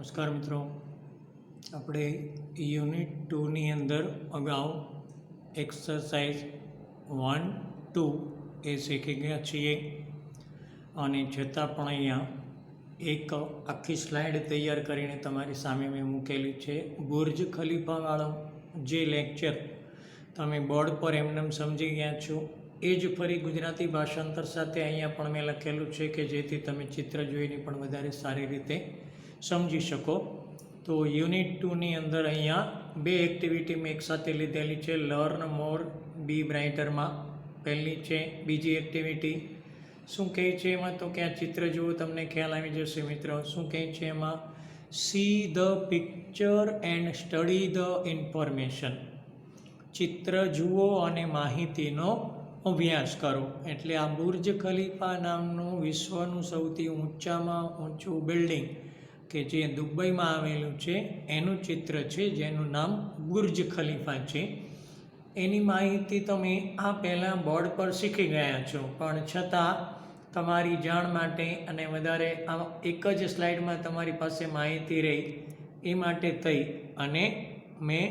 નમસ્કાર મિત્રો, આપણે યુનિટ 2ની અંદર અગાઉ એક્સરસાઇઝ 1-2 એ શીખી ગયા છીએ અને છતાં પણ અહીંયા એક આખી સ્લાઇડ તૈયાર કરીને તમારી સામે મેં મૂકેલી છે. બુર્જ ખલીફાવાળો જે લેક્ચર તમે બોર્ડ પર એમનેમ સમજી ગયા છો એ જ ફરી ગુજરાતી ભાષાંતર સાથે અહીંયા પણ મેં લખેલું છે કે જેથી તમે ચિત્ર જોઈને પણ વધારે સારી રીતે સમજી શકો. તો યુનિટ 2ની અંદર અહીંયા બે એક્ટિવિટી મેં એકસાથે લીધેલી છે. લર્ન મોર બી બ્રાઇટરમાં પહેલી છે. બીજી એક્ટિવિટી શું કહે છે એમાં, તો કે આ ચિત્ર જુઓ તમને ખ્યાલ આવી જશે મિત્રો. શું કહે છે એમાં, see the picture and study the information. ચિત્ર જુઓ અને માહિતીનો અભ્યાસ કરો. એટલે આ બુર્જ ખલીફા નામનું વિશ્વનું સૌથી ઊંચામાં ઊંચું બિલ્ડિંગ કે જે દુબઈમાં આવેલું છે એનું ચિત્ર છે, જેનું નામ બુર્જ ખલીફા છે. એની માહિતી તમે આ પહેલાં બોર્ડ પર શીખી ગયા છો, પણ છતાં તમારી જાણ માટે અને વધારે આ એક જ સ્લાઇડમાં તમારી પાસે માહિતી રહી એ માટે થઈ અને મેં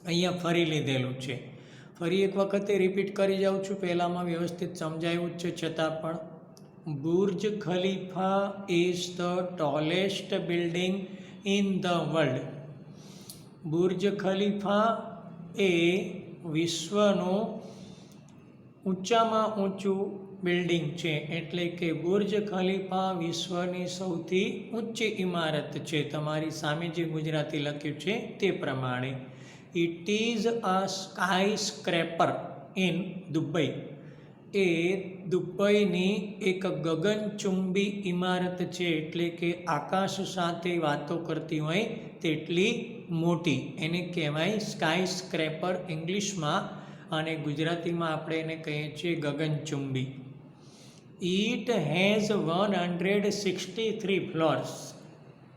અહીંયા ફરી લીધેલું છે. ફરી એક વખતે રિપીટ કરી જાઉં છું, પહેલાંમાં વ્યવસ્થિત સમજાયું જ છે છતાં પણ. Burj Khalifa is the tallest building in the world. Burj Khalifa એ વિશ્વનું ઊંચામાં ઊંચું બિલ્ડિંગ છે. એટલે કે બુર્જ ખલીફા વિશ્વની સૌથી ઊંચી ઇમારત છે. તમારી સામે જે ગુજરાતી લખ્યું છે તે પ્રમાણે. It is a skyscraper in Dubai. એ દુબઈની એક ગગનચુંબી ઇમારત છે. એટલે કે આકાશ સાથે વાતો કરતી હોય તેટલી મોટી. એને કહેવાય સ્કાય સ્ક્રેપર ઇંગ્લિશમાં, અને ગુજરાતીમાં આપણે એને કહીએ છીએ ગગનચુંબી. It has 163 ફ્લોર્સ.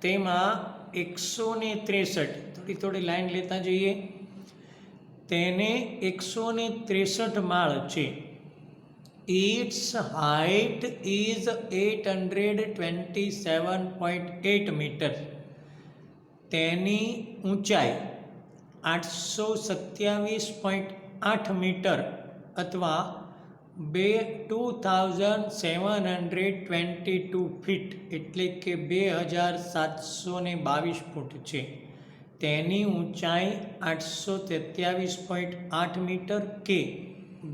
તેમાં 163, થોડી લાઈન લેતા જઈએ, તેને 163 માળ છે. Its height is 827.8 metre. તેની ઊંચાઈ 827.8 મીટર અથવા 2722 ફીટ એટલે કે 2722 ફૂટ છે. તેની ઊંચાઈ 827.8 મીટર કે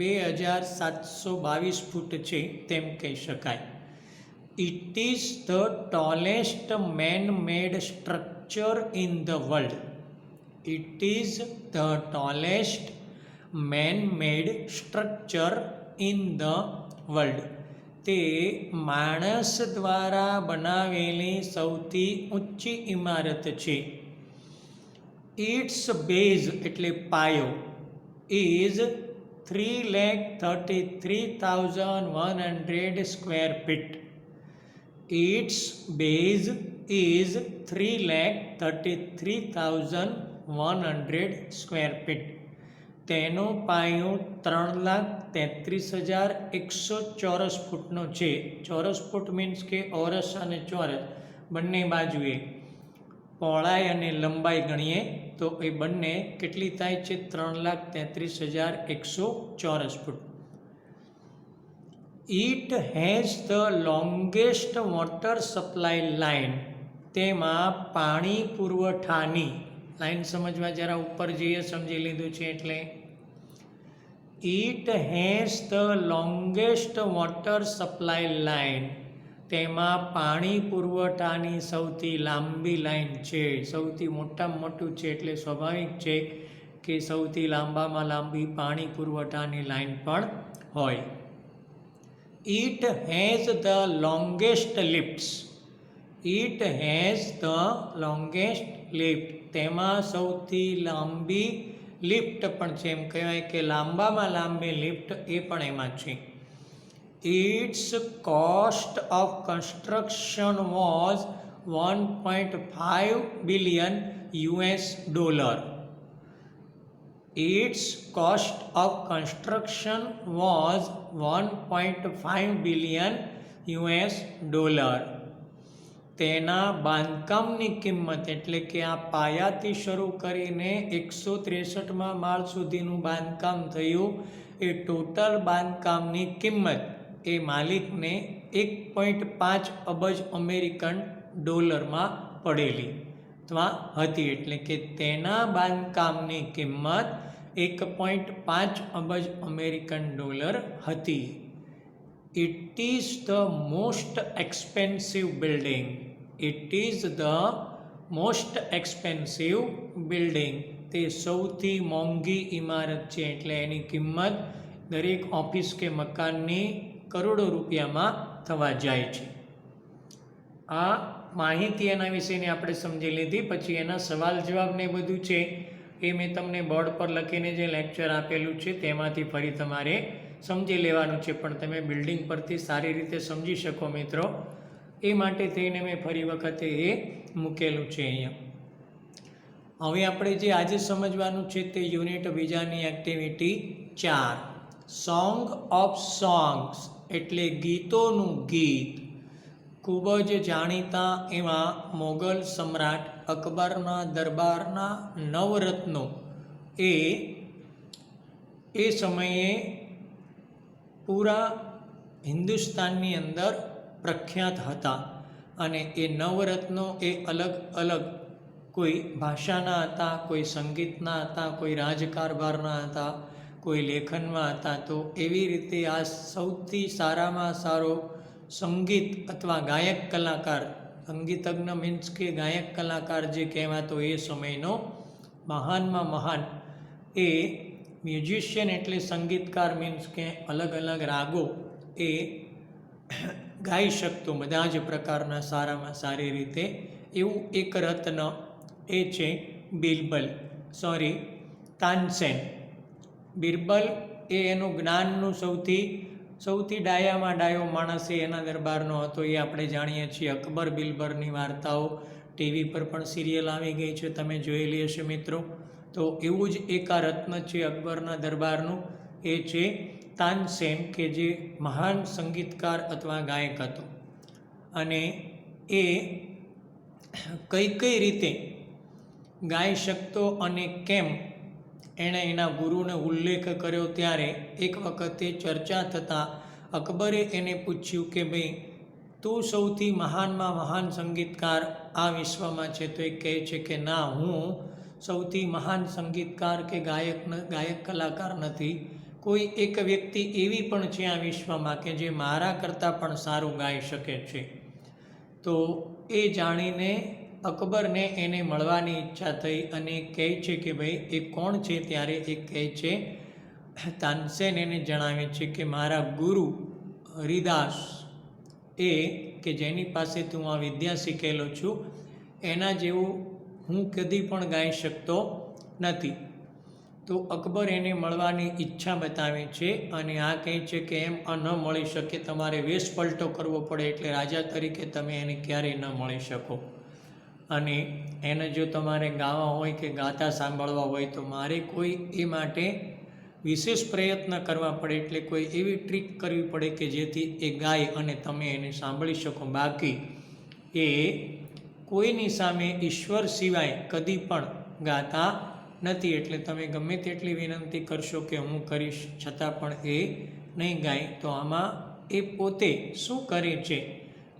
2722 ફૂટ છે તેમ કહી શકાય. It is the tallest main made structure in the world. It is the tallest main made structure in the world. તે માણસ દ્વારા બનાવેલી સૌથી ઊંચી ઇમારત છે. ઇટ્સ બેઝ એટલે પાયો is 333,100 square feet. Its base is 333,100 square feet. તેનો પાયો 3,33,100 ચોરસ ફૂટનો છે. ચોરસ ફૂટ મીન્સ કે ઓરસ અને ચોરસ બંને બાજુએ પહોળાઈ અને લંબાઈ ગણીએ તો એ બંને કેટલી થાય છે? 3,33,100 ચોરસ foot. It has the longest water supply line. તેમાં પાણી પુરવઠાની લાઈન સમજવા જરા ઉપર જઈએ, સમજી લીધું છે એટલે. It has the longest water supply line. તેમાં પાણી પુરવઠાની સૌથી લાંબી લાઈન છે. સૌથી મોટામાં મોટું છે એટલે સ્વાભાવિક છે કે સૌથી લાંબામાં લાંબી પાણી પુરવઠાની લાઈન પણ હોય. It has the longest lifts. It has the longest lift. તેમાં સૌથી લાંબી લિફ્ટ પણ છે. એમ કહેવાય કે લાંબામાં લાંબી લિફ્ટ એ પણ એમાં છે. Its cost of construction was $1.5 billion. Its cost of construction was $1.5 billion. તેના બાંધકામની કિંમત એટલે કે આ પાયાથી શરૂ કરીને 163મા માળ સુધીનું બાંધકામ થયું, એ ટોટલ બાંધકામની કિંમત એ માલિકને 1.5 અબજ અમેરિકન ડોલરમાં પડેલી અથવા હતી. એટલે કે તેના બાંધકામની કિંમત 1.5 અબજ અમેરિકન ડોલર હતી. It is the most expensive building. It is the most expensive building. તે સૌથી મોંઘી ઇમારત છે. એટલે એની કિંમત દરેક ઓફિસ કે મકાનની કરોડો રૂપિયામાં થવા જાય છે. આ માહિતી એના વિશેની આપણે સમજી લીધી. પછી એના સવાલ જવાબને બધું છે એ મેં તમને બોર્ડ પર લખીને જે લેક્ચર આપેલું છે તેમાંથી ફરી તમારે સમજી લેવાનું છે, પણ તમે બિલ્ડિંગ પરથી સારી રીતે સમજી શકો મિત્રો એ માટે થઈને મેં ફરી વખતે એ મૂકેલું છે અહીંયા. હવે આપણે જે આજે સમજવાનું છે તે યુનિટ બીજાની એક્ટિવિટી 4, સોંગ ઓફ સોંગ્સ એટલે ગીતોનું ગીત. ખૂબ જ જાણીતા એવા મોગલ સમ્રાટ અકબરના દરબારના નવરત્નો એ સમયે પૂરા હિન્દુસ્તાનની અંદર પ્રખ્યાત હતા. અને એ નવરત્નો એ અલગ અલગ કોઈ ભાષાના હતા, કોઈ સંગીતના હતા, કોઈ રાજકારભારના હતા, કોઈ લેખનમાં હતા. તો એવી રીતે આ સૌથી સારામાં સારો સંગીત અથવા ગાયક કલાકાર, સંગીતજ્ઞ મીન્સ કે ગાયક કલાકાર જે કહેવાતો એ સમયનો મહાનમાં મહાન એ મ્યુઝિશિયન એટલે સંગીતકાર મીન્સ કે અલગ અલગ રાગો એ ગાઈ શકતો બધા જ પ્રકારના સારામાં સારી રીતે, એવું એક રત્ન એ છે તાનસેન. બિરબલ એ એનું જ્ઞાનનું સૌથી ડાયામાં ડાયો માણસ એ એના દરબારનો હતો. એ આપણે જાણીએ છીએ. અકબર બિરબલની વાર્તાઓ ટીવી પર પણ સિરિયલ આવી ગઈ છે, તમે જોયેલી હશે મિત્રો. તો એવું જ એક આ રત્ન છે અકબરના દરબારનું, એ છે તાનસેન, કે જે મહાન સંગીતકાર અથવા ગાયક હતો. અને એ કઈ રીતે ગાઈ શકતો અને કેમ એણે એના ગુરુને ઉલ્લેખ કર્યો, ત્યારે એક વખતે ચર્ચા થતાં અકબરે એને પૂછ્યું કે ભાઈ તું સૌથી મહાનમાં મહાન સંગીતકાર આ વિશ્વમાં છે? તો એ કહે છે કે ના, હું સૌથી મહાન સંગીતકાર કે ગાયક કલાકાર નથી. કોઈ એક વ્યક્તિ એવી પણ છે આ વિશ્વમાં કે જે મારા કરતાં પણ સારું ગાઈ શકે છે. તો એ જાણીને અકબરને એને મળવાની ઈચ્છા થઈ અને કહે છે કે ભાઈ એ કોણ છે? ત્યારે એ કહે છે, તાનસેન એને જણાવે છે કે મારા ગુરુ હરિદાસ એ કે જેની પાસેથી હું આ વિદ્યા શીખેલો છું એના જેવું હું કદી પણ ગાઈ શકતો નથી. તો અકબર એને મળવાની ઈચ્છા બતાવે છે અને આ કહે છે કે એમ ન મળી શકે, તમારે વેશ પલટો કરવો પડે, એટલે રાજા તરીકે તમે એને ક્યારેય ન મળી શકો. અને એને જો તમારે ગાવા હોય કે ગાતા સાંભળવા હોય તો મારે કોઈ એ માટે વિશેષ પ્રયત્ન કરવા પડે, એટલે કોઈ એવી ટ્રીક કરવી પડે કે જેથી એ ગાય અને તમે એને સાંભળી શકો. બાકી એ કોઈની સામે ઈશ્વર સિવાય કદી પણ ગાતા નથી. એટલે તમે ગમે તેટલી વિનંતી કરશો કે હું કરીશ, છતાં પણ એ નહીં ગાય. તો આમાં એ પોતે શું કરે છે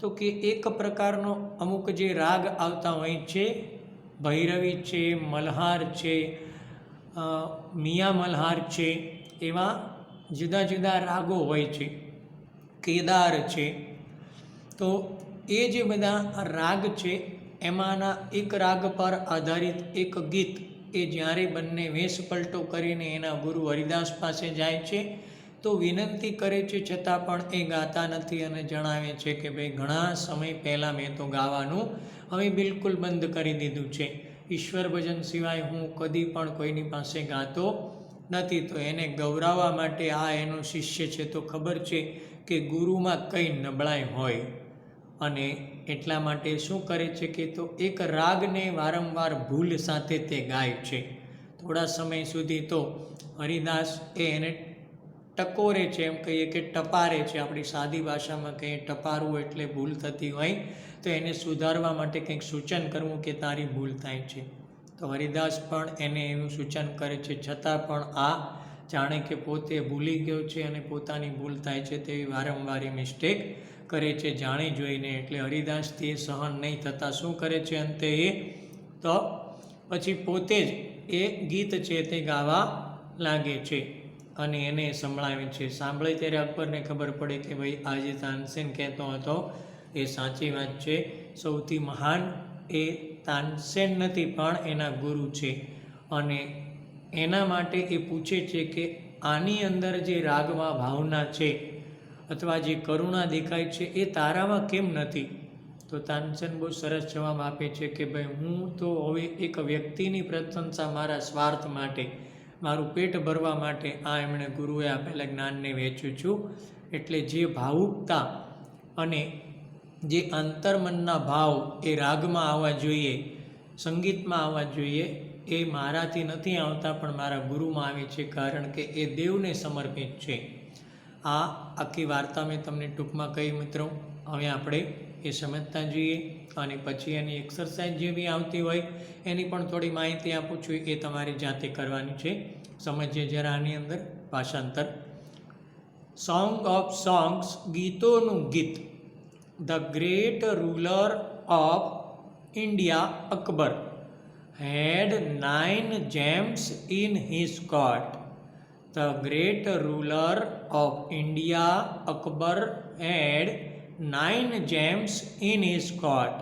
તો કે એક પ્રકારનો અમુક જે રાગ આવતા હોય છે, ભૈરવી છે, મલ્હાર છે, મિયા મલ્હાર છે, એવા જુદા જુદા રાગો હોય છે, કેદાર છે. તો એ જે બધા રાગ છે એમાંના એક રાગ પર આધારિત એક ગીત એ જ્યારે બંને વેશ પલટો કરીને એના ગુરુ હરિદાસ પાસે જાય છે તો વિનંતી કરે છે, છતાં પણ એ ગાતા નથી અને જણાવે છે કે ભાઈ ઘણા સમય પહેલાં મેં તો ગાવાનું હવે બિલકુલ બંધ કરી દીધું છે. ઈશ્વર ભજન સિવાય હું કદી પણ કોઈની પાસે ગાતો નથી. તો એને ગૌરાવવા માટે આ એનો શિષ્ય છે તો ખબર છે કે ગુરુમાં કઈ નબળાઈ હોય, અને એટલા માટે શું કરે છે કે તો એક રાગને વારંવાર ભૂલ સાથે તે ગાય છે. થોડા સમય સુધી તો હરિદાસ એને ટકોરે છે, એમ કહીએ કે ટપારે છે, આપણી સાદી ભાષામાં કહીએ ટપારવું એટલે ભૂલ થતી હોય તો એને સુધારવા માટે કંઈક સૂચન કરવું કે તારી ભૂલ થાય છે. તો હરિદાસ પણ એને એવું સૂચન કરે છે, છતાં પણ આ જાણે કે પોતે ભૂલી ગયો છે અને પોતાની ભૂલ થાય છે તેવી વારંવાર મિસ્ટેક કરે છે જાણી જોઈને. એટલે હરિદાસથી એ સહન નહીં થતાં શું કરે છે અંતે એ તો પછી પોતે જ એ ગીત છે તે ગાવા લાગે છે અને એને સંભળાવે છે. સાંભળે ત્યારે અકબરને ખબર પડે કે ભાઈ આ જે તાનસેન કહેતો હતો એ સાચી વાત છે. સૌથી મહાન એ તાનસેન નથી પણ એના ગુરુ છે અને એના માટે એ પૂછે છે કે આની અંદર જે રાગમાં ભાવના છે અથવા જે કરુણા દેખાય છે એ તારામાં કેમ નથી? તો તાનસેન બહુ સરસ જવાબ આપે છે કે ભાઈ હું તો હવે એક વ્યક્તિની પ્રશંસા મારા સ્વાર્થ માટે, મારું પેટ ભરવા માટે આ એમણે ગુરુએ આપેલા જ્ઞાનને વહેંચું છું. એટલે જે ભાવુકતા અને જે અંતર્મનના ભાવ એ રાગમાં આવવા જોઈએ, સંગીતમાં આવવા જોઈએ, એ મારાથી નથી આવતા પણ મારા ગુરુમાં આવે છે, કારણ કે એ દેવને સમર્પિત છે. આ આખી વાર્તા મેં તમને ટૂંકમાં કહી મિત્રો. હવે આપણે એ સમજતા જઈએ અને પછી એની એક્સરસાઇઝ જે બી આવતી હોય એની પણ થોડી માહિતી આપું છું, એ તમારી જાતે કરવાની છે. સમજીએ જરા આની અંદર ભાષાંતર. સોંગ ઓફ સોંગ્સ, ગીતોનું ગીત. The great ruler of India Akbar had 9 gems in his court. The great ruler of India Akbar had 9 gems in his court.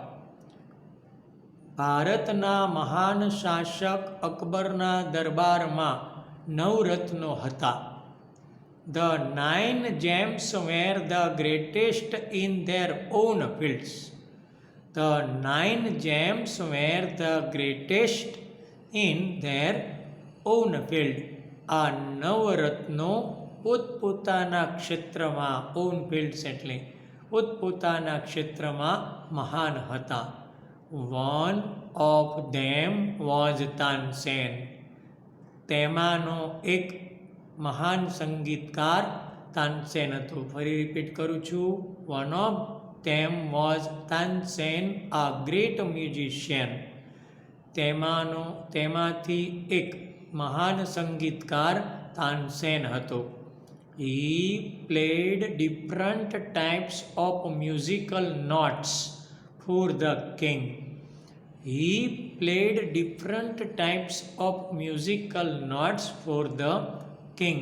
ભારતના મહાન શાસક અકબરના દરબારમાં 9 રત્નો હતા. The 9 gems were the greatest in their own fields. The 9 gems were the greatest in their own field. આ 9 રત્નો પોતપોતાના ક્ષેત્રમાં, on fields એટલે પોતપોતાના ક્ષેત્રમાં મહાન હતા. One of them was Tansen. તેમાંનો એક મહાન સંગીતકાર તાનસેન હતો. ફરી રિપીટ કરું છું. One of them was Tansen, a great musician. તેમાંથી એક મહાન સંગીતકાર તાનસેન હતો. He played different types of musical notes for the king. He played different types of musical notes for the king.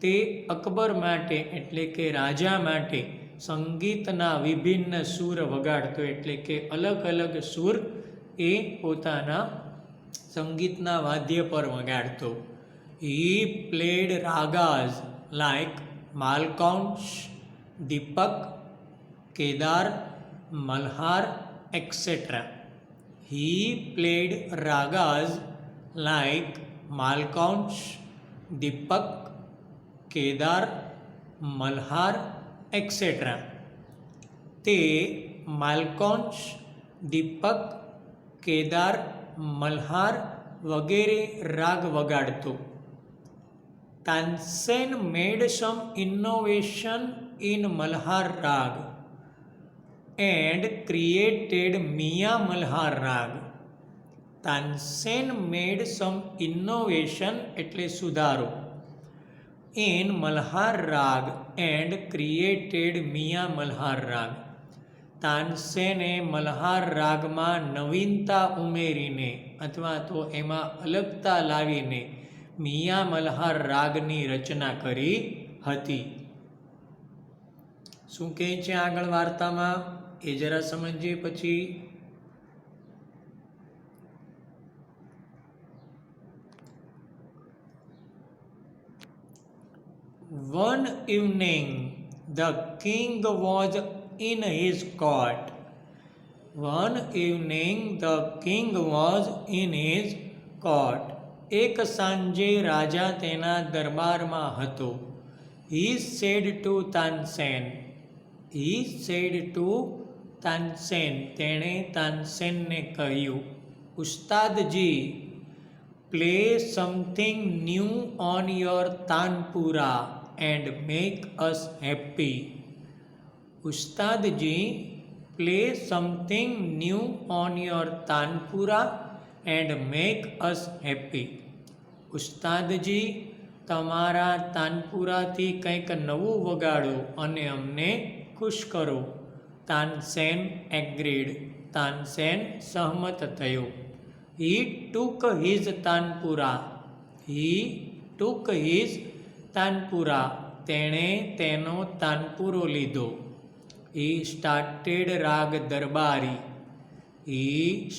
તે અકબર માટે એટલે કે રાજા માટે સંગીતના વિભિન્ન સૂર વગાડતો, એટલે કે અલગ અલગ સૂર એ પોતાના સંગીતના વાદ્ય પર વગાડતો. He played ragas like Malkauns, Deepak, Kedar, Malhar, etc. He played ragas like Malkauns, Deepak, Kedar, Malhar, etc. તે માલ્કોન્સ, દીપક, કેદાર, મલ્હાર વગેરે રાગ વગાડતો. Tansen made some innovation in Malhar rag and created Miya Malhar rag. Tansen made some innovation એટલે સુધારો in Malhar rag and created Miya Malhar rag. તાનસેને Malhar રાગમાં નવીનતા ઉમેરીને અથવા તો એમાં અલગતા લાવીને મિયા મલ્હાર રાગની રચના કરી હતી. શું કહે છે આગળ વાર્તામાં એ જરા સમજીએ. પછી One evening the king was in his court. One evening the king was in his court. એક સાંજે રાજા તેના દરબારમાં હતો. He said to Tansen. He said to Tansen. તેણે તાનસેનને કહ્યું, ઉસ્તાદજી, play something new on your tanpura and make us happy. ઉસ્તાદજી, play something new on your tanpura and make us happy. ઉસ્તાદજી, તમારા તાનપુરાથી કંઈક નવું વગાડો અને અમને ખુશ કરો. તાનસેન એગ્રીડ. તાનસેન સહમત થયો. He took his tanpura. He took his tanpura. તેણે તેનો તાનપુરો લીધો. He started રાગ દરબારી. He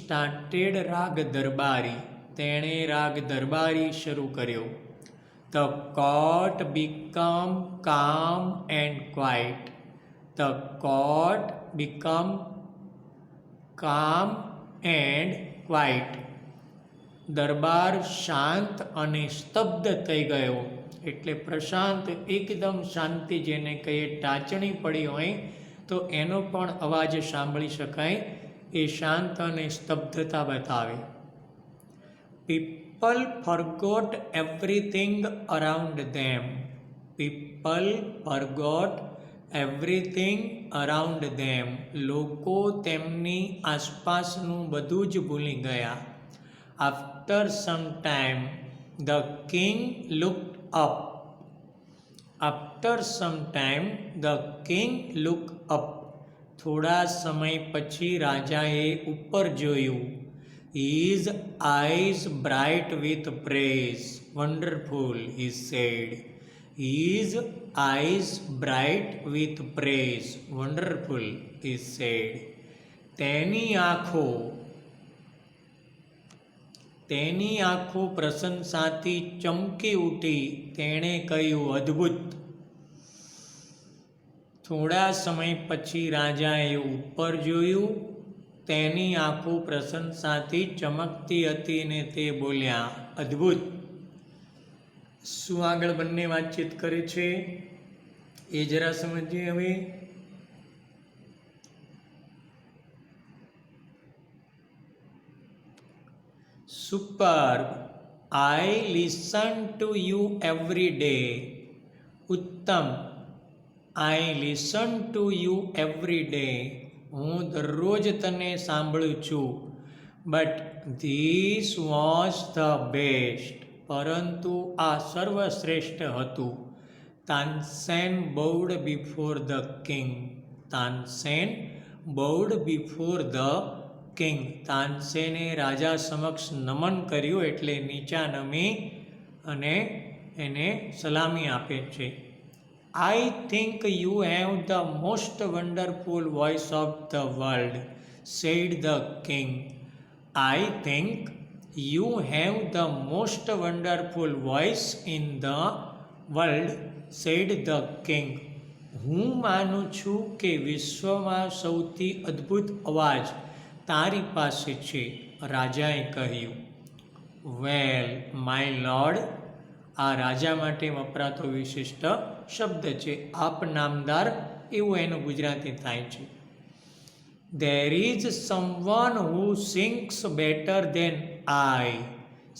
started રાગ દરબારી. તેણે રાગ દરબારી શરૂ કર્યો. The court became calm and quiet. The court became calm and quiet. દરબાર શાંત અને સ્તબ્ધ થઈ ગયો. એટલે પ્રશાંત, એકદમ શાંતિ, જેને કહીએ ટાચણી પડી હોય તો એનો પણ અવાજ સાંભળી શકાય, એ શાંત અને સ્તબ્ધતા બતાવે. People forgot everything around them. People forgot everything around them. લોકો તેમની આસપાસનું બધું જ ભૂલી ગયા. After some time, the king looked up. After some time, the king looked up. થોડા સમય પછી રાજાએ ઉપર જોયું. His eyes bright with praise. Wonderful, he said. His eyes bright with praise. Wonderful, he said. તેની આંખો પ્રશંસાથી ચમકી ઉઠી. તેણે કહ્યું, અદ્ભુત. થોડા સમય પછી રાજાએ ઉપર જોયું. તેની આંખો પ્રશંસાથી ચમકતી હતી ને તે બોલ્યા, અદ્ભુત. શું આગળ બંને વાતચીત કરે છે એ જરા સમજીએ હવે. Superb. I listen to you every day. ઉત્તમ. I listen to you every day. હું દરરોજ તને સાંભળું છું. But this was the best. પરંતુ આ સર્વશ્રેષ્ઠ હતું. Tansen bowed before the king. Tansen bowed before the king. તાનસેને રાજા સમક્ષ નમન કર્યું, એટલે નીચા નમી અને એને સલામી આપે છે. I think you have the most wonderful voice of the world, said the king. I think you have the most wonderful voice in the world, said the king. હું માનું છું કે વિશ્વમાં સૌથી અદ્ભુત અવાજ તારી પાસે છે, રાજાએ કહ્યું. વેલ માય લોર્ડ. આ રાજા માટે વપરાતો વિશિષ્ટ શબ્દ છે. આપ નામદાર એવું એનું ગુજરાતી થાય છે. There is someone who sings better than I,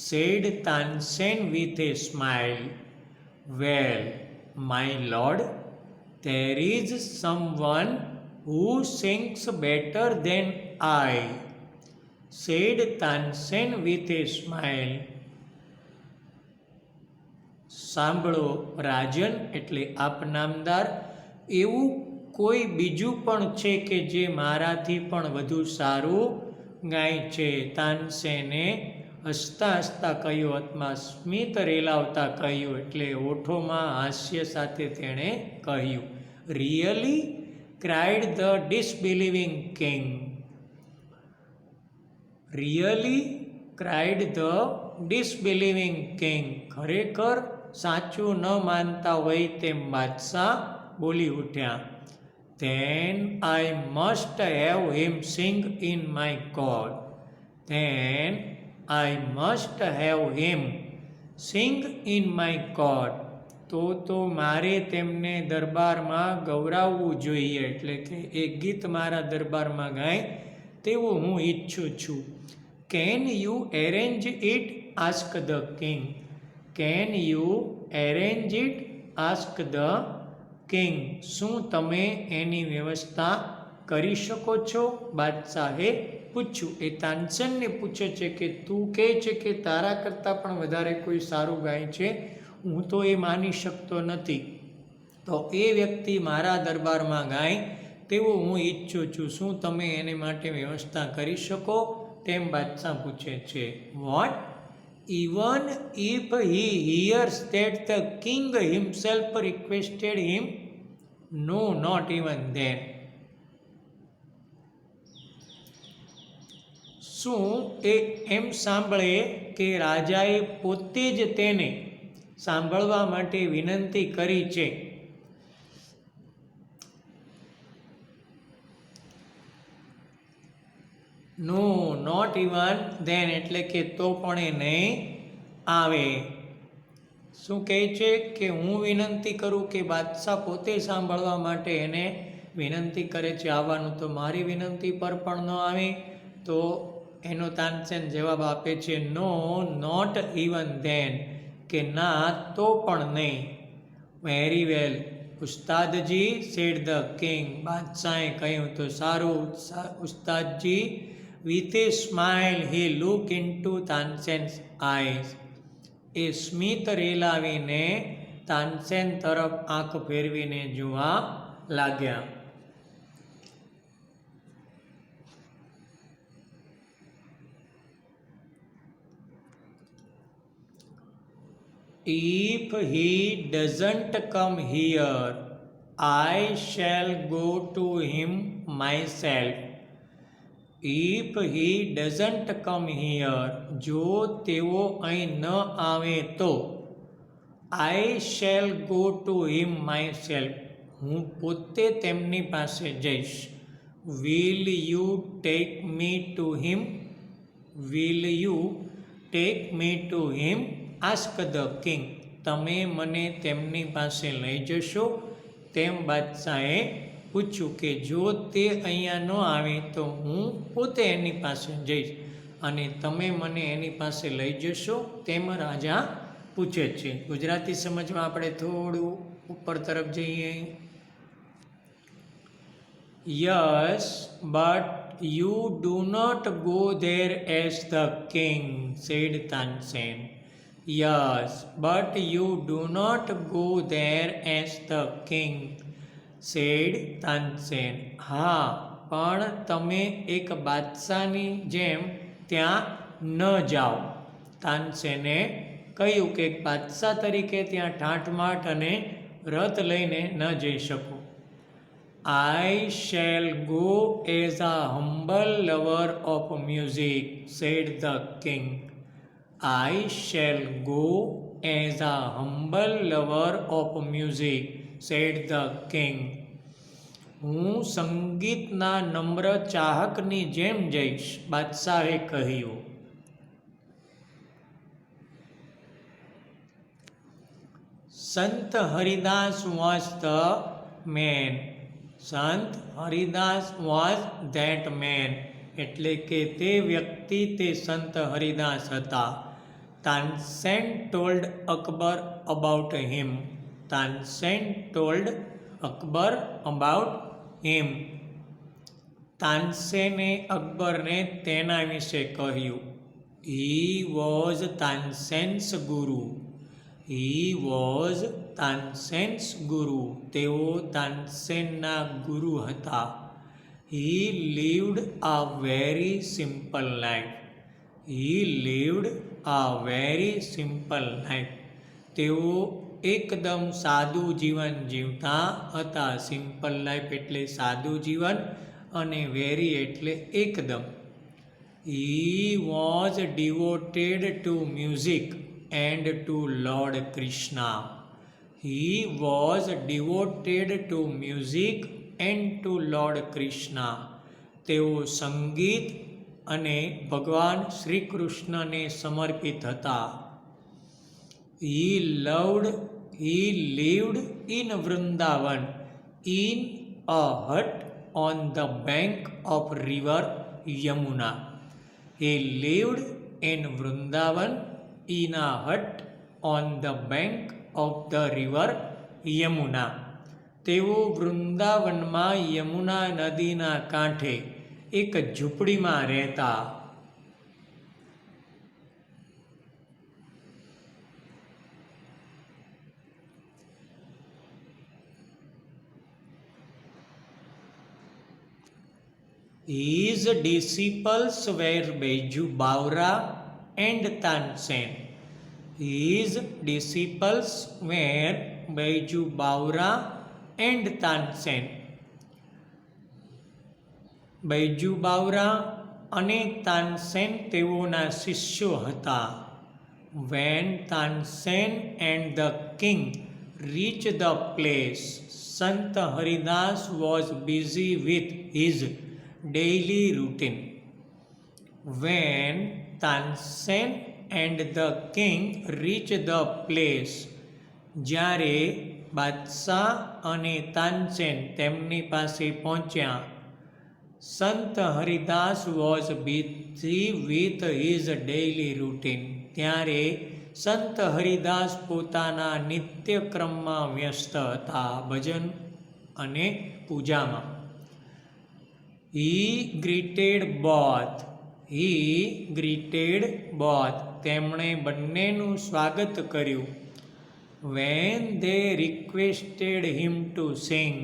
said Tansen with a smile. Well, my lord, there is someone who sings better than I, said Tansen with a smile. સાંભળો રાજન, એટલે આપ નામદાર, એવું કોઈ બીજું પણ છે કે જે મારાથી પણ વધુ સારું ગાય છે. તાનસેને હસતા હસતા કહ્યું, હાથમાં સ્મિત રેલાવતા કહ્યું, એટલે ઓઠોમાં હાસ્ય સાથે તેણે કહ્યું. Really? Cried the disbelieving king. Really? Cried the disbelieving king. ખરેખર સાચું ન માનતા હોય તેમ બાદશાહ બોલી ઉઠ્યા. Then I must have him sing in my court. Then I must have him sing in my court. તો મારે તેમને દરબારમાં ગૌરાવવું જોઈએ, એટલે કે એક ગીત મારા દરબારમાં ગાય તેવું હું ઈચ્છું છું. Can you arrange it? Ask the king. Can you arrange it? Ask the king. શું તમે એની વ્યવસ્થા કરી શકો છો? બાદશાહે પૂછ્યું. એ તાનસેનને પૂછે છે કે તું કહે છે કે તારા કરતાં પણ વધારે કોઈ સારું ગાય છે, હું તો એ માની શકતો નથી. તો એ વ્યક્તિ મારા દરબારમાં ગાય તેવું હું ઈચ્છું છું, શું તમે એને માટે વ્યવસ્થા કરી શકો? તેમ બાદશાહ પૂછે છે. Vote? Even if he hears that the king himself requested him? No, not even then. શું એ એમ સાંભળે કે રાજાએ પોતે જ તેને સાંભળવા માટે વિનંતી કરી છે? નો નોટ ઇવન ધેન એટલે કે તો પણ એ નહીં આવે. શું કહે છે કે હું વિનંતી કરું કે બાદશાહ પોતે સાંભળવા માટે એને વિનંતી કરે છે આવવાનું, તો મારી વિનંતી પર પણ ન આવે? તો એનો તાનસેન જવાબ આપે છે નો નોટ ઇવન ધેન, કે ના તો પણ નહીં. Very well Ustadji, said the king. બાદશાહે કહ્યું તો સારું ઉસ્તાદજી. With a smile he looked into Tansen's eyes. એ સ્મિત રેલાવીને તાનસેન તરફ આંખ ફેરવીને જોવા લાગ્યા. If he doesn't come here, I shall go to him myself. If he doesn't come here, જો તેઓ અહીં ન આવે તો I shall go to him myself, હું પોતે તેમની પાસે જઈશ. Will you take me to him? Will you take me to him? Ask the king. તમે મને તેમની પાસે લઈ જશો? તેમ બાદશાહે પૂછ્યું કે જો તે અહીંયા ન આવે તો હું પોતે એની પાસે જઈશ અને તમે મને એની પાસે લઈ જશો? તેમ રાજા પૂછે છે. ગુજરાતી સમજવા આપણે થોડું ઉપર તરફ જઈએ. Yes but you do not go there as the king, said Tansen. Yes but you do not go there as the king, said Tansen. હા પણ તમે એક બાદશાહની જેમ ત્યાં ન જાઓ. તાનસેને કહ્યું કે એક બાદશાહ તરીકે ત્યાં ઠાઠમાઠ અને રથ લઈને ન જઈ શકું. I shall go as a humble lover of music, said the king. I shall go as a humble lover of music, said the king. હું સંગીતના નમ્ર ચાહકની જેમ જઈશ, બાદશાહે કહ્યું. સંત હરિદાસ was the man. સંત હરિદાસ was that man, એટલે કે તે વ્યક્તિ તે સંત હરિદાસ હતા. Tansen told Akbar about him. Tansen told Akbar about him. તાનસેને અકબરને તેના વિશે કહ્યું. He was Tansen's guru. He was Tansen's guru. તેઓ તાનસેનના ગુરુ હતા. He lived a very simple life. He lived a very simple life. તેઓ એકદમ સાદું જીવન જીવતા હતા. સિમ્પલ લાઈફ એટલે સાદું જીવન અને વેરી એટલે એકદમ. He was devoted to music and to Lord Krishna. He was devoted to music and to Lord Krishna. તેઓ સંગીત અને ભગવાન શ્રી કૃષ્ણને સમર્પિત હતા. He lived in Vrindavan in a hut on the bank of river Yamuna. He lived in Vrindavan in a hut on the bank of the river Yamuna. તેઓ વૃંદાવનમાં યમુના નદીના કાંઠે એક ઝૂંપડીમાં રહેતા. His disciples were Baiju Bawra and Tansen. His disciples were Baiju Bawra and Tansen. Baiju બાવરા અને તાનસેન તેઓના શિષ્યો હતા. When Tansen and the king reached the place, Sant Haridas was busy with his daily routine. When Tansen and the king reached the place, જ્યારે બાદશાહ અને તાનસેન તેમની પાસે પહોંચ્યા, Sant Haridas was busy with his daily routine. ત્યારે સંત હરિદાસ પોતાના નિત્યક્રમમાં વ્યસ્ત હતા, ભજન અને પૂજામાં. He greeted both. તેમણે બંનેનું સ્વાગત કર્યું. When they requested him to sing.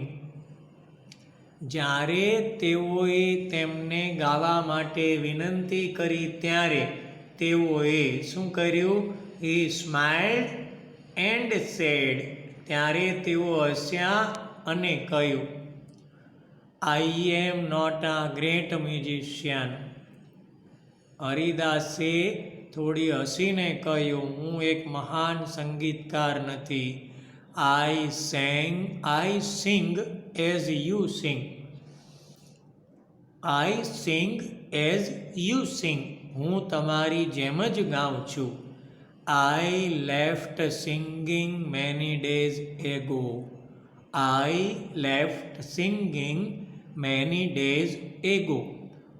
જ્યારે તેઓએ તેમને ગાવા માટે વિનંતી કરી ત્યારે તેઓએ શું કર્યું? He smiled and said. ત્યારે તેઓ હસ્યા અને કહ્યું, I am not a great musician. હરિદાસે થોડી હસીને કહ્યું, હું એક મહાન સંગીતકાર નથી. I sing as you sing. I sing as you sing. હું તમારી જેમ જ ગાઉં છું. I left singing many days ago. I left singing many days ago.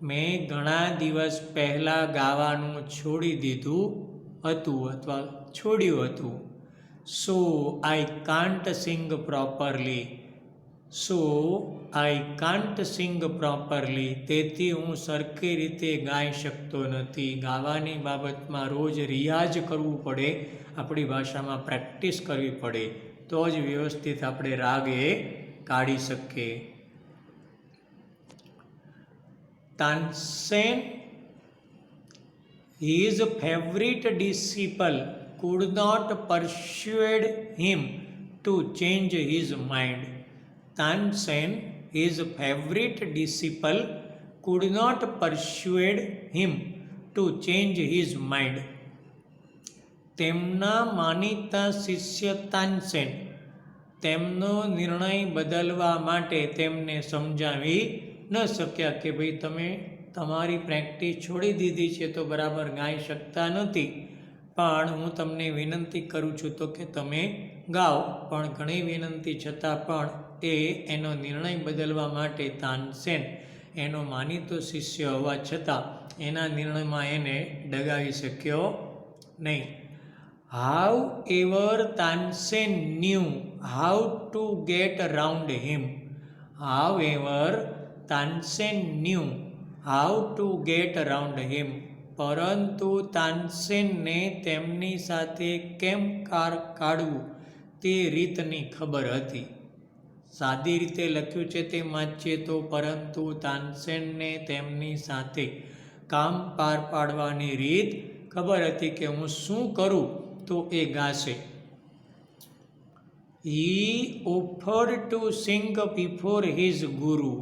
મેં ઘણા દિવસ પહેલાં ગાવાનું છોડી દીધું હતું અથવા છોડ્યું હતું. So I can't sing properly. તેથી હું સરખી રીતે ગાઈ શકતો નથી. ગાવાની બાબતમાં રોજ રિયાઝ કરવું પડે, આપણી ભાષામાં પ્રેક્ટિસ કરવી પડે, તો જ વ્યવસ્થિત આપણે રાગ એ કાઢી શકીએ. Tansen, his favorite disciple, could not persuade him to change his mind. Tansen, his favorite disciple, could not persuade him to change his mind. તેમના માનીતા શિષ્ય તાનસેન તેમનો નિર્ણય બદલવા માટે તેમને સમજાવી ન શક્યા કે ભાઈ તમે તમારી પ્રેક્ટિસ છોડી દીધી છે તો બરાબર ગાઈ શકતા નથી, પણ હું તમને વિનંતી કરું છું તો કે તમે ગાઓ. પણ ઘણી વિનંતી છતાં પણ એનો નિર્ણય બદલવા માટે તાનસેન એનો માનીતો શિષ્ય હોવા છતાં એના નિર્ણયમાં એને ડગાવી શક્યો નહીં. However, Tansen knew how to get around him. પરંતુ તાનસેનને તેમની સાથે કેમ કાઢવું તે રીતની ખબર હતી. સાદી રીતે લખ્યું છે તે વાંચીએ તો, પરંતુ તાનસેનને તેમની સાથે કામ પાર પાડવાની રીત ખબર હતી કે હું શું કરું તો એ ગાશે. He offered to sing before his guru.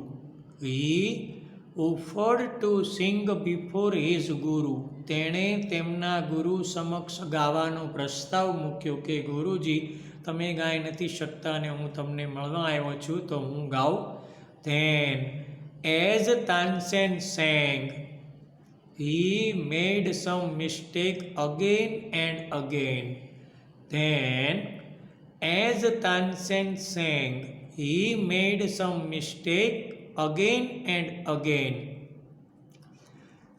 તેણે તેમના ગુરુ સમક્ષ ગાવાનો પ્રસ્તાવ મૂક્યો કે ગુરુજી તમે ગાઈ નથી શકતા અને હું તમને મળવા આવ્યો છું તો હું ગાઉં. Then, as Tansen sang, he made some mistake again and again. As Tansen sang, he made some mistake again and again.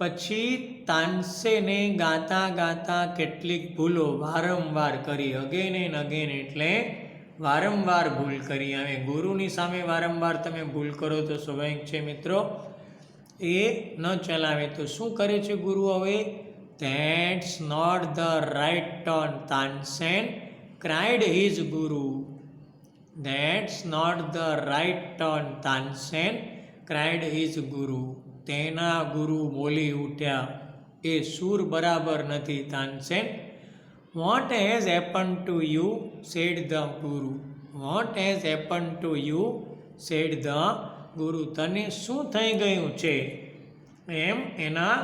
પછી તાનસેને ગાતા ગાતા કેટલીક ભૂલો વારંવાર કરી. અગેન એન્ડ અગેન એટલે વારંવાર ભૂલ કરી. હવે ગુરુની સામે વારંવાર તમે ભૂલ કરો તો સ્વાભાવિક છે મિત્રો એ ન ચલાવે. તો શું કરે છે ગુરુ હવે? That's not the right turn Tansen cried his guru. That's not the right turn Tansen cried his guru. તેના ગુરુ બોલી ઉઠ્યા, એ સૂર બરાબર નથી Tansen. What has happen to you said the guru. What has happen to you said the guru. તને શું થઈ ગયું છે એમ એના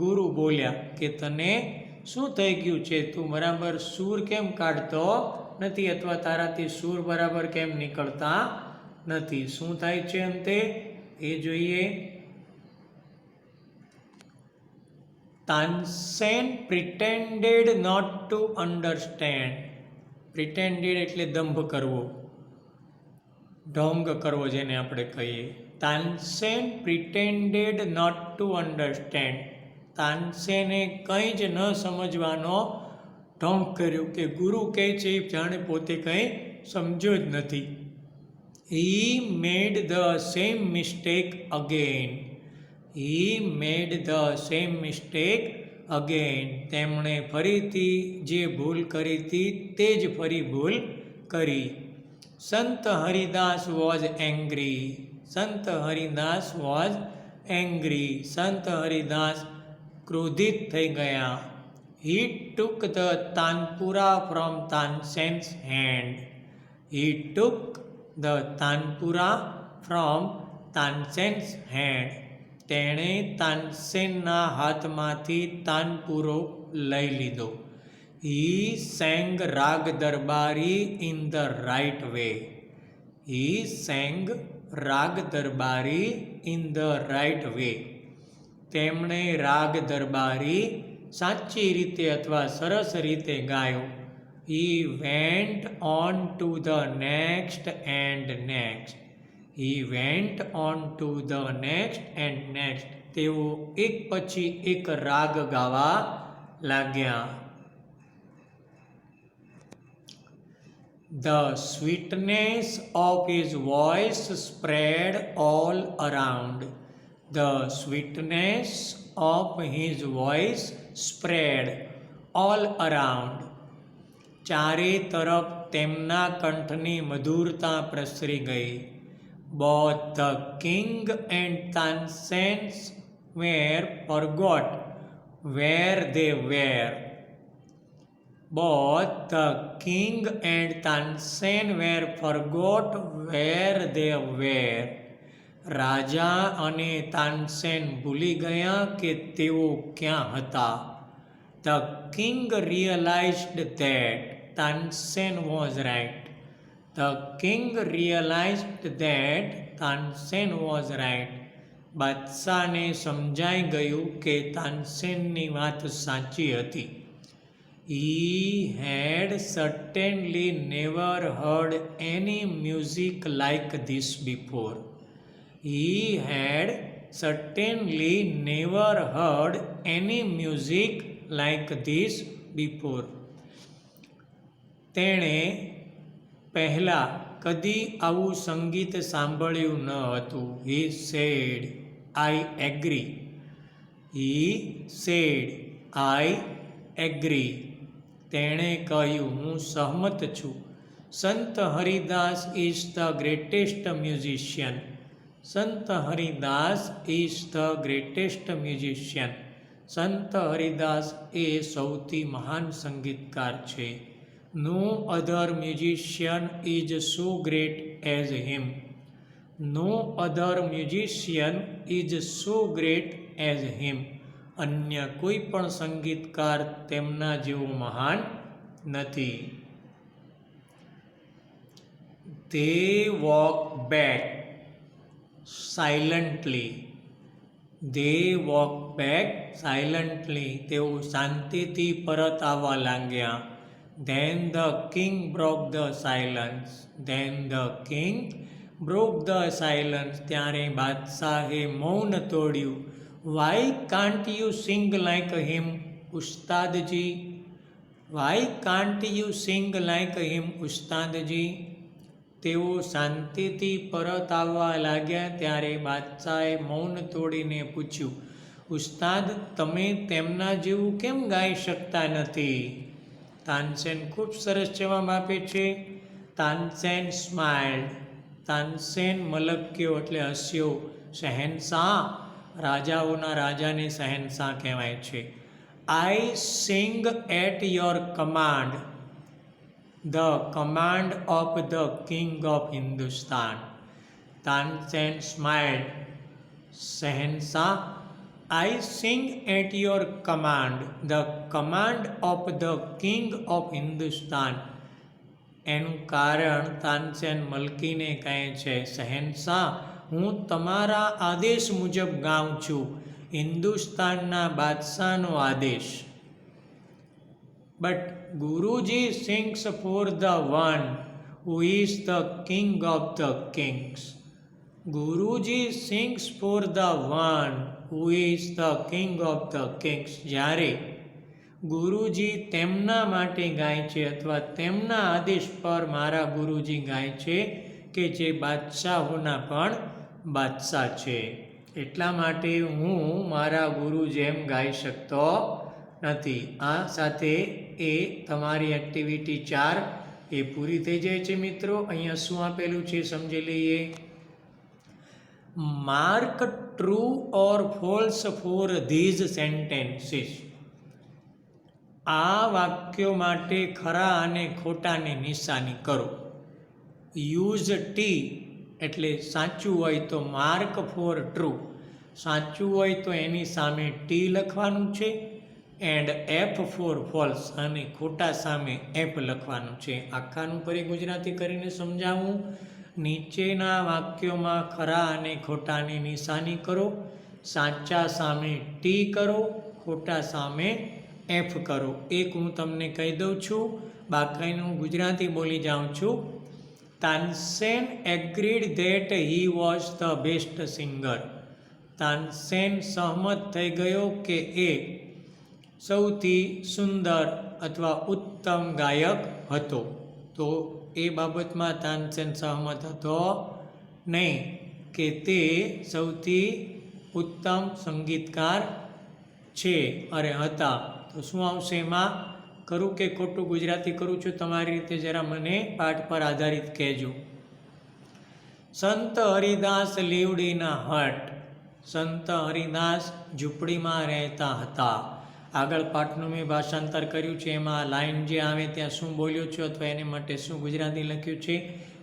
ગુરુ બોલ્યા કે તને શું થઈ ગયું છે, તું બરાબર સૂર કેમ કાઢતો નથી અથવા તારાથી સૂર બરાબર કેમ નીકળતા નથી. શું થાય છે અંતે એ જોઈએ. Tansen pretended not to understand. Pretended એટલે દંભ કરવો, ઢોંગ કરવો જેને આપણે કહીએ. Tansen pretended not to understand. તાનસેને કંઈ જ ન સમજવાનો ઢોંગ કર્યો કે ગુરુ કહે છે એ જાણે પોતે કંઈ સમજ્યો જ નથી. He made the same mistake again. He made the same mistake again. તેમણે ફરીથી જે ભૂલ કરી હતી તે જ ફરી ભૂલ કરી. સંત હરિદાસ વોઝ એંગ્રી. સંત હરિદાસ વોઝ એંગ્રી. સંત હરિદાસ ક્રોધિત થઈ ગયા. He took the tanpura from Tansen's hand. He took the tanpura from Tansen's hand. તેણે તાનસેનના હાથમાંથી તાનપુરો લઈ લીધો. He sang raag Darbari in the right way. He sang raag Darbari in the right way. તેમણે રાગ દરબારી સાચી રીતે અથવા સરસ રીતે ગાયો. He went on to the next and next. He went on to the next and next. તેઓ એક પછી એક રાગ ગાવા લાગ્યા. The sweetness of his voice spread all around. The sweetness of his voice spread all around. ચારે તરફ તેમના કંઠની મધુરતા પ્રસરી ગઈ. Both the king and Tansen were forgot where they were. Both the king and Tansen were forgot where they were. રાજા અને તાનસેન ભૂલી ગયા કે તેઓ ક્યાં હતા. The king realized that Tansen was right. The king realized that Tansen was right. બાદશાહને સમજાઈ ગયું કે તાનસેનની વાત સાચી હતી. He had certainly never heard any music like this before. He had certainly never heard any music like this before. તેણે પહેલાં કદી આવું સંગીત સાંભળ્યું ન હતું. He said, I agree. He said, I agree. તેણે કહ્યું હું સહમત છું. Sant Haridas is the greatest musician. Sant Haridas is the greatest musician. Sant Haridas એ સૌથી મહાન સંગીતકાર છે. No other musician is so great as him. No other musician is so great as him. અન્ય કોઈ પણ સંગીતકાર તેમના જેવો મહાન નથી. They walked back silently. They walked back silently. તેઓ શાંતિથી પરત આવવા લાગ્યા. Then the king broke the silence. Then the king broke the silence. ત્યારે બાદશાહે મૌન તોડ્યું. Why can't you sing like him, Ustadji? Why can't you sing like him Ustadji? તેઓ શાંતિથી પરત આવવા લાગ્યા ત્યારે બાદશાહે મૌન તોડીને પૂછ્યું, ઉસ્તાદ, તમે તેમના જેવું કેમ ગાઈ શકતા નથી? તાનસેન ખૂબ સરસ જવાબ આપે છે. તાનસેન સ્માઇલ્ડ. તાનસેન મલક્યો એટલે હસ્યો. શહેનશાહ, રાજાઓના રાજાને શહેનશાહ કહેવાય છે. I sing at your command, the command of the king of Hindustan. Tansen smiled. Shahenshah, I sing at your command, the command of the king of Hindustan. એનું કારણ તાનસેન મલકીને કહે છે, શહેનશાહ, હું તમારા આદેશ મુજબ ગાઉં છું, હિન્દુસ્તાનના બાદશાહનો આદેશ. But Guruji sings for the one who is the king of the king's. Guruji sings for the one who is the king of the king's. જ્યારે ગુરુજી તેમના માટે ગાય છે અથવા તેમના આદેશ પર મારા ગુરુજી ગાય છે કે જે બાદશાહોના પણ બાદશાહ છે, એટલા માટે હું મારા ગુરુ જેમ ગાઈ શકતો નથી. આ સાથે એ તમારી એક્ટિવિટી 4 એ પૂરી થઈ જાય છે મિત્રો. અહીંયા શું આપેલું છે સમજી લઈએ. Mark true or false for these sentences. આ વાક્યો માટે ખરા અને ખોટાની નિશાની કરો. યુઝ ટી એટલે સાચું હોય તો માર્ક ફોર ટ્રુ, સાચું હોય તો એની સામે ટી લખવાનું છે. એન્ડ એફ ફોર ફોલ્સ, અને ખોટા સામે એફ લખવાનું છે. આખાનું ફરી ગુજરાતી કરીને સમજાવું. નીચેના વાક્યોમાં ખરા અને ખોટાની નિશાની કરો. સાચા સામે ટી કરો, ખોટા સામે એફ કરો. એક હું તમને કહી દઉં છું, બાકીનું ગુજરાતી બોલી જાઉં છું. Tansen agreed that he was the best singer. Tansen સહમત થઈ ગયો કે એ સૌથી સુંદર અથવા ઉત્તમ ગાયક હતો. તો એ બાબતમાં તાનસેન સહમત હતો નહીં કે તે સૌથી ઉત્તમ સંગીતકાર છે અરે હતા. તો શું આવશે એમાં? ખરું કે ખોટું ગુજરાતી કરું છું, તમારી રીતે જરા મને પાઠ પર આધારિત કહેજો. સંત હરિદાસ લીવડ ઇન અ હટ. સંત હરિદાસ ઝૂંપડીમાં રહેતા હતા. આગળ પાઠનું મેં ભાષાંતર કર્યું છે, એમાં લાઈન જે આવે ત્યાં શું બોલ્યો છું અથવા એને માટે શું ગુજરાતી લખ્યું છે,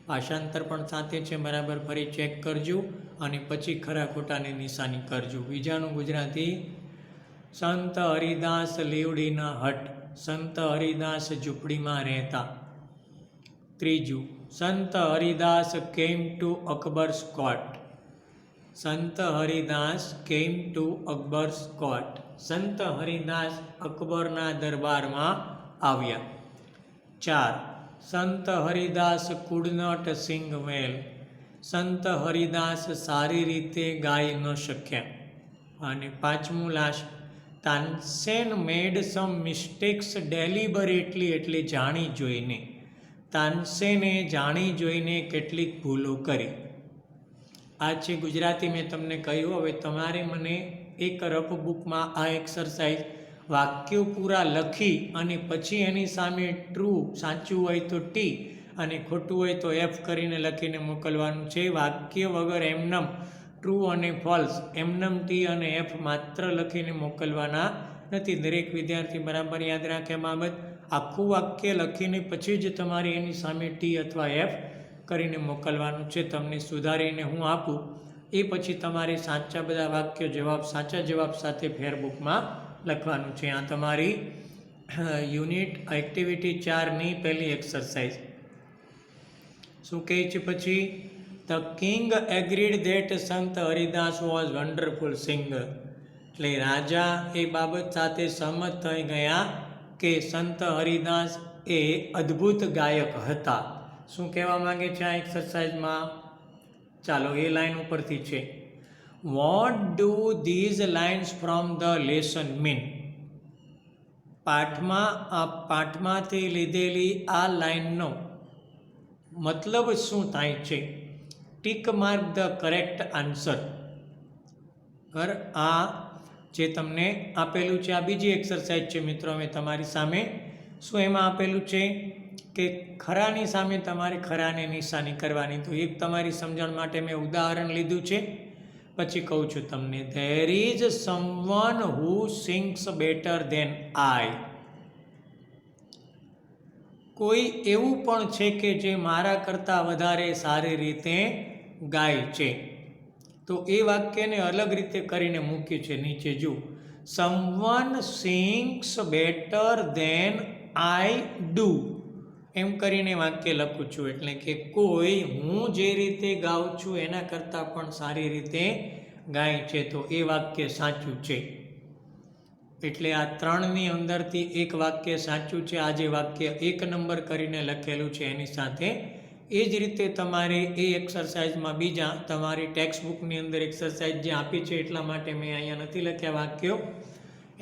ભાષાંતર પણ સાથે છે, બરાબર ફરી ચેક કરજો અને પછી ખરા ખોટાની નિશાની કરજો. બીજાનું ગુજરાતી, સંત હરિદાસ લીવડ ઇન અ હટ. સંત હરિદાસ ઝૂંપડીમાં રહેતા. ત્રીજું, સંત હરિદાસ કેમ ટુ અકબર્સ કોર્ટ. સંત હરિદાસ કેમ ટુ અકબર્સ કોર્ટ. સંત હરિદાસ અકબરના દરબારમાં આવ્યા. 4. સંત હરિદાસ કુડ નોટ સિંગ વેલ. સંત હરિદાસ સારી રીતે ગાઈ ન શક્યા. અને 5મું લાસ્ટ, તાનસેન મેડ સમ મિસ્ટેક્સ ડેલિબરેટલી એટલે જાણી જોઈને. તાનસેને જાણી જોઈને કેટલીક ભૂલો કરી. આ છે ગુજરાતી મેં તમને કહ્યું. હવે તમારે મને એક રફ બુકમાં આ એક્સરસાઇઝ વાક્યો પૂરા લખી અને પછી એની સામે ટ્રુ સાચું હોય તો ટી અને ખોટું હોય તો એફ કરીને લખીને મોકલવાનું છે. વાક્ય વગર એમનેમ ટ્રુ અને ફોલ્સ, એમનેમ ટી અને એફ માત્ર લખીને મોકલવાના નથી. દરેક વિદ્યાર્થી બરાબર યાદ રાખે બાબત. આખું વાક્ય લખીને પછી જ તમારે એની સામે ટી અથવા એફ કરીને મોકલવાનું છે. તમને સુધારીને હું આપું એ પછી તમારે સાચા બધા વાક્યો જવાબ સાચા જવાબ સાથે ફેરબુકમાં લખવાનું છે. આ તમારી યુનિટ એક્ટિવિટી 4ની પહેલી એક્સરસાઇઝ. શું કહે છે પછી? ધ કિંગ એગ્રીડ ધેટ સંત હરિદાસ વોઝ વન્ડરફુલ સિંગર. એટલે રાજા એ બાબત સાથે સહમત થઈ ગયા કે સંત હરિદાસ એ અદ્ભુત ગાયક હતા. શું કહેવા માંગે છે આ એક્સરસાઇઝમાં? ચાલો એ લાઈન ઉપરથી છે. What do these lines from the lesson mean? પાઠમાંથી લીધેલી આ લાઈનનો મતલબ શું થાય છે? Tick mark the correct answer. આ જે તમને આપેલું છે આ બીજી એક્સરસાઇઝ છે મિત્રો, હવે તમારી સામે શું એમાં આપેલું છે કે ખરાની સામે તમારે ખરાને નિશાની કરવાની. તો એક તમારી સમજણ માટે મેં ઉદાહરણ લીધું છે, પછી કહું છું તમને. There is someone who sings better than I. કોઈ એવું પણ છે કે જે મારા કરતાં વધારે સારી રીતે ગાય છે. તો એ વાક્યને અલગ રીતે કરીને મૂક્યું છે નીચે જુઓ. Someone sings better than I do, એમ કરીને વાક્ય લખું છું. એટલે કે કોઈ હું જે રીતે ગાઉં છું એના કરતાં પણ સારી રીતે ગાય છે. તો એ વાક્ય સાચું છે. એટલે આ ત્રણની અંદરથી એક વાક્ય સાચું છે. આ જે વાક્ય 1 નંબર કરીને લખેલું છે એની સાથે એ જ રીતે તમારે એ એક્સરસાઇઝમાં બીજા તમારી ટેક્સ્ટ બુકની અંદર એક્સરસાઇઝ જે આપી છે એટલા માટે મેં અહીંયા નથી લખ્યા વાક્યો.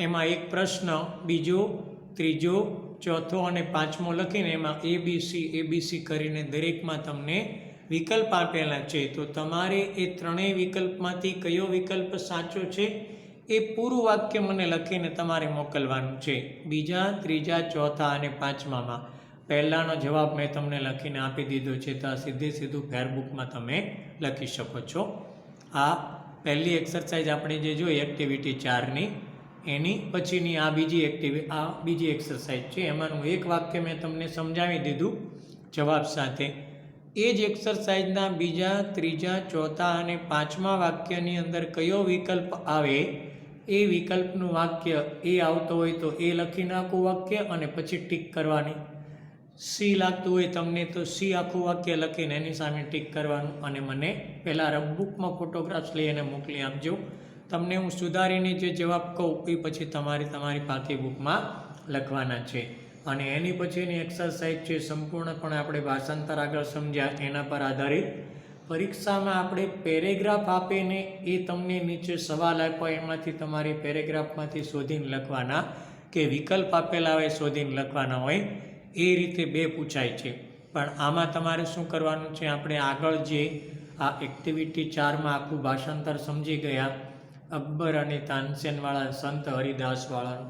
એમાં એક પ્રશ્ન, બીજો, ત્રીજો, ચોથો અને પાંચમો લખીને એમાં એબીસી કરીને દરેકમાં તમને વિકલ્પ આપેલા છે. તો તમારે એ ત્રણેય વિકલ્પમાંથી કયો વિકલ્પ સાચો છે એ પૂરું વાક્ય મને લખીને તમારે મોકલવાનું છે. બીજા, ત્રીજા, ચોથા અને પાંચમામાં પહેલાંનો જવાબ મેં તમને લખીને આપી દીધો છે. તો આ સીધું ફેરબુકમાં તમે લખી શકો છો. આ પહેલી એક્સરસાઇઝ આપણે જે જોઈ એક્ટિવિટી 4ની, એની પછીની આ બીજી એક્સરસાઇઝ છે. એમાંનું એક વાક્ય મેં તમને સમજાવી દીધું જવાબ સાથે. એ જ એક્સરસાઇઝના બીજા, ત્રીજા, ચોથા અને પાંચમા વાક્યની અંદર કયો વિકલ્પ આવે એ વિકલ્પનું વાક્ય એ આવતો હોય તો એ લખી નાખવું વાક્ય અને પછી ટીક કરવાની. સી લાગતું હોય તમને તો સી આખું વાક્ય લખીને એની સામે ટીક કરવાનું અને મને પહેલાં રફબુકમાં ફોટોગ્રાફ્સ લઈ અને મોકલી આપજો. તમને હું સુધારીને જે જવાબ કહું એ પછી તમારી પાકી બુકમાં લખવાના છે. અને એની પછીની એક્સરસાઇઝ છે સંપૂર્ણપણે આપણે ભાષાંતર આગળ સમજ્યા એના પર આધારિત. પરીક્ષામાં આપણે પેરેગ્રાફ આપીને એ તમને નીચે સવાલ આપ્યો એમાંથી તમારી પેરેગ્રાફમાંથી શોધીને લખવાના કે વિકલ્પ આપેલા હોય શોધીને લખવાના હોય, એ રીતે 2 પૂછાય છે. પણ આમાં તમારે શું કરવાનું છે, આપણે આગળ જે આ એક્ટિવિટી 4માં આખું ભાષાંતર સમજી ગયા અકબર અને તાનસેનવાળા, સંત હરિદાસવાળા,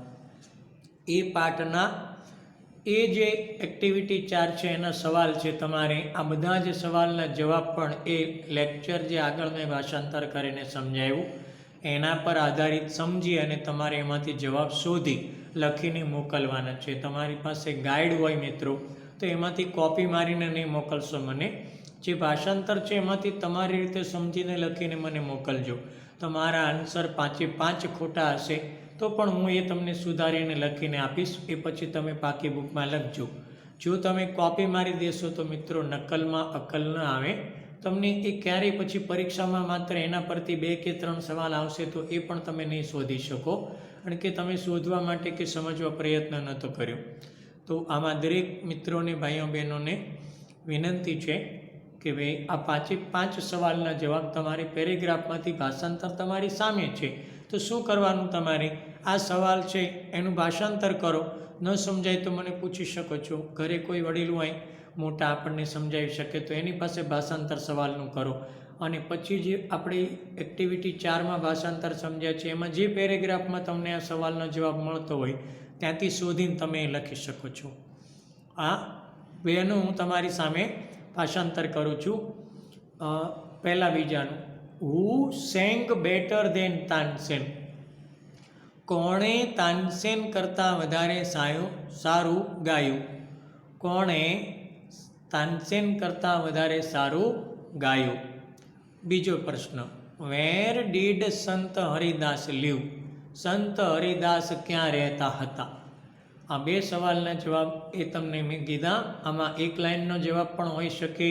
એ પાઠના એ જે એક્ટિવિટી 4 છે એના સવાલ છે. તમારે આ બધા જ સવાલના જવાબ પણ એ લેક્ચર જે આગળ મેં ભાષાંતર કરીને સમજાવ્યું એના પર આધારિત સમજી અને તમારે એમાંથી જવાબ શોધી લખીને મોકલવાના છે. તમારી પાસે ગાઈડ હોય મિત્રો તો એમાંથી કોપી મારીને નહીં મોકલશો મને. જે ભાષાંતર છે એમાંથી તમારી રીતે સમજીને લખીને મને મોકલજો. તમારા આન્સર 5 ખોટા હશે તો પણ હું એ તમને સુધારીને લખીને આપીશ. એ પછી તમે પાકી બુકમાં લખજો. જો તમે કોપી મારી દેશો તો મિત્રો નકલમાં અકલ ન આવે તમને. એ ક્યારેય પછી પરીક્ષામાં માત્ર એના પરથી 2 કે 3 સવાલ આવશે તો એ પણ તમે નહીં શોધી શકો, કારણ કે તમે શોધવા માટે કે સમજવા પ્રયત્ન નહોતો કર્યો. તો આમાં દરેક મિત્રોને, ભાઈઓ બહેનોને વિનંતી છે કે ભાઈ આ 5 સવાલના જવાબ તમારે પેરેગ્રાફમાંથી ભાષાંતર તમારી સામે છે. તો શું કરવાનું, તમારે આ સવાલ છે એનું ભાષાંતર કરો. ન સમજાય તો મને પૂછી શકો છો. ઘરે કોઈ વડીલ હોય મોટા આપણને સમજાવી શકે તો એની પાસે ભાષાંતર સવાલનું કરો. અને પછી જે આપણે એક્ટિવિટી 4માં ભાષાંતર સમજ્યા છે એમાં જે પેરેગ્રાફમાં તમને આ સવાલનો જવાબ મળતો હોય ત્યાંથી શોધીને તમે લખી શકો છો. આ બેનું હું તમારી સામે ભાષાંતર કરું છું. પહેલાં બીજાનું, હુ સેંગ બેટર ધેન તાનસેન. કોણે તાનસેન કરતાં વધારે સારું ગાયું? કોણે તાનસેન કરતાં વધારે સારું ગાયું? બીજો પ્રશ્ન, વેર ડીડ સંત હરિદાસ લીવ? સંત હરિદાસ ક્યાં રહેતા હતા? આ 2 સવાલના જવાબ એ તમને મેં કીધા. આમાં 1 લાઇનનો જવાબ પણ હોઈ શકે,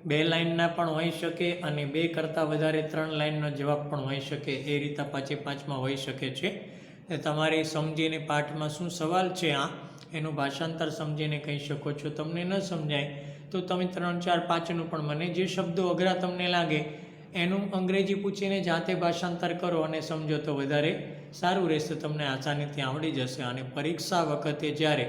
2 લાઇનના પણ હોઈ શકે અને 2 કરતાં વધારે 3 લાઇનનો જવાબ પણ હોઈ શકે. એ રીતે 5માં હોઈ શકે છે. એ તમારે સમજીને પાઠમાં શું સવાલ છે એનું ભાષાંતર સમજીને કહી શકો છો. તમને ન સમજાય તો તમે 3, 4, 5નું પણ મને જે શબ્દો અઘરા તમને લાગે એનું અંગ્રેજી પૂછીને જાતે ભાષાંતર કરો અને સમજો તો વધારે સારું રહેશે, તમને આસાનીથી આવડી જશે. અને પરીક્ષા વખતે જ્યારે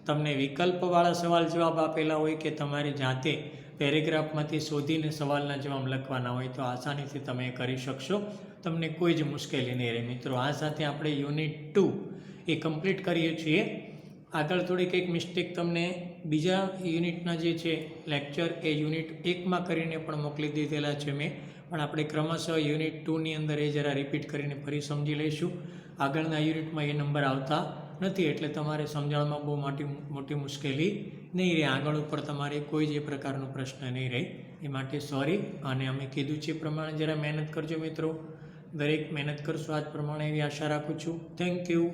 તમને વિકલ્પવાળા સવાલ જવાબ આપેલા હોય કે તમારી જાતે પેરેગ્રાફમાંથી શોધીને સવાલના જવાબ લખવાના હોય તો આસાનીથી તમે કરી શકશો, તમને કોઈ જ મુશ્કેલી નહીં રહે. મિત્રો, આ સાથે આપણે યુનિટ 2 એ કમ્પ્લીટ કરીએ છીએ. આગળ થોડીક એક મિસ્ટેક તમને બીજા યુનિટના જે છે લેક્ચર એ યુનિટ 1માં કરીને પણ મોકલી દીધેલા છે મેં, પણ આપણે ક્રમશઃ યુનિટ 2ની અંદર એ જરા રિપીટ કરીને ફરી સમજી લઈશું. આગળના યુનિટમાં એ નંબર આવતા નથી એટલે તમારે સમજણમાં બહુ મોટી મુશ્કેલી નહીં રહે. આગળ ઉપર તમારે કોઈ જ એ પ્રકારનો પ્રશ્ન નહીં રહે, એ માટે સોરી. અને અમે કીધું છે એ પ્રમાણે જરા મહેનત કરજો મિત્રો, દરેક મહેનત કરશો આજ પ્રમાણે એવી આશા રાખું છું. Thank you.